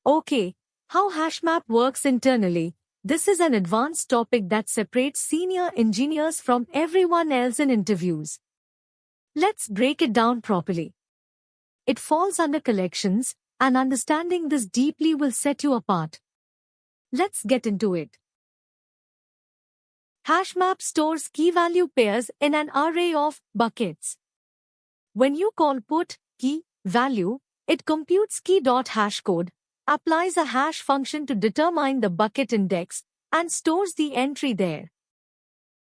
Okay, how HashMap works internally. This is an advanced topic that separates senior engineers from everyone else in interviews. Let's break it down properly. It falls under collections, and understanding this deeply will set you apart. Let's get into it. HashMap stores key-value pairs in an array of buckets. When you call put key value, it computes key.hashcode, applies a hash function to determine the bucket index, and stores the entry there.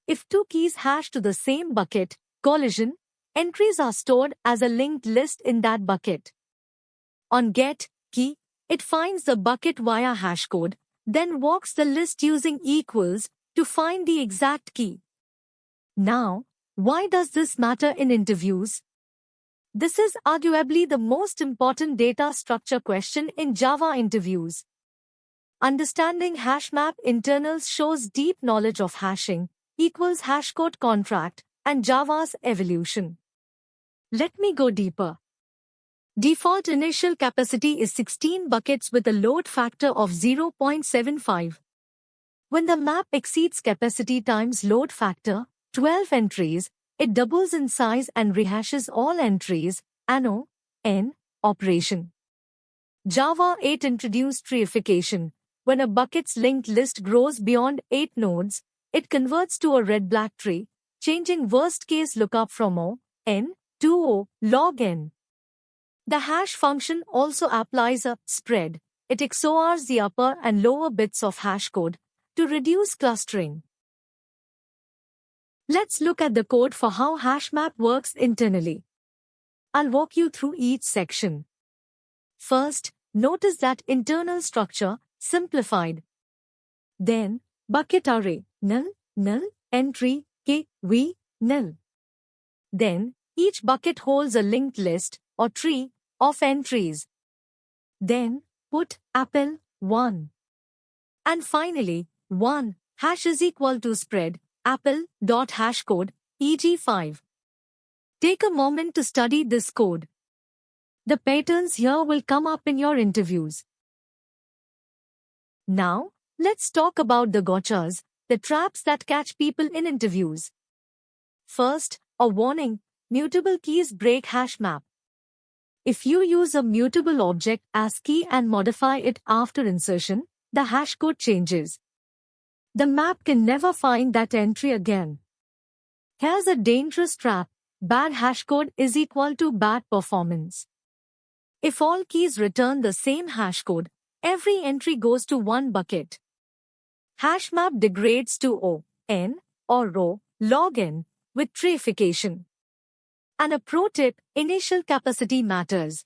If two keys hash to the same bucket, collision, entries are stored as a linked list in that bucket. On get key, it finds the bucket via hashcode, then walks the list using equals to find the exact key. Now, why does this matter in interviews? This is arguably the most important data structure question in Java interviews. Understanding HashMap internals shows deep knowledge of hashing, equals hashcode contract, and Java's evolution. Let me go deeper. Default initial capacity is 16 buckets with a load factor of 0.75. When the map exceeds capacity times load factor, 12 entries, it doubles in size and rehashes all entries, n operation. Java 8 introduced treeification. When a bucket's linked list grows beyond 8 nodes, it converts to a red-black tree, changing worst-case lookup from O(n) to O(log n). The hash function also applies a spread. It XORs the upper and lower bits of hashcode to reduce clustering. Let's look at the code for how HashMap works internally. I'll walk you through each section. First, notice that internal structure, simplified. Then, bucket array, null, entry, v, null. Then, each bucket holds a linked list, or tree, of entries. Then, put apple 1. And finally, 1 hash is equal to spread apple.hashcode, e.g. 5. Take a moment to study this code. The patterns here will come up in your interviews. Now, let's talk about the gotchas, the traps that catch people in interviews. First, a warning: mutable keys break HashMap. If you use a mutable object as key and modify it after insertion, the hashcode changes. The map can never find that entry again. Here's a dangerous trap: bad hashcode is equal to bad performance. If all keys return the same hashcode, every entry goes to one bucket. HashMap degrades to O(n) or O(log n) with treeification. And a pro tip: initial capacity matters.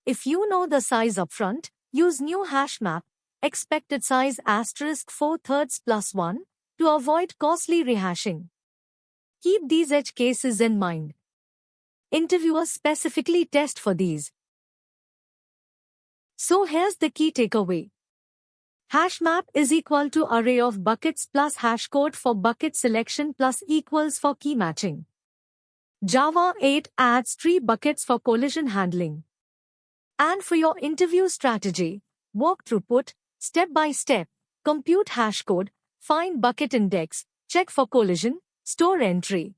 If you know the size upfront, use new HashMap, expected size *4/3 + 1, to avoid costly rehashing. Keep these edge cases in mind. Interviewers specifically test for these. So here's the key takeaway. HashMap is equal to array of buckets plus hashcode for bucket selection plus equals for key matching. Java 8 adds 3 buckets for collision handling. And for your interview strategy, walk through put, step by step, compute hashcode, find bucket index, check for collision, store entry.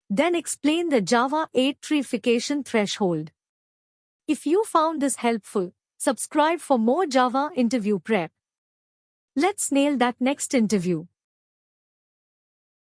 Then explain the Java 8 treeification threshold. If you found this helpful, subscribe for more Java interview prep. Let's nail that next interview.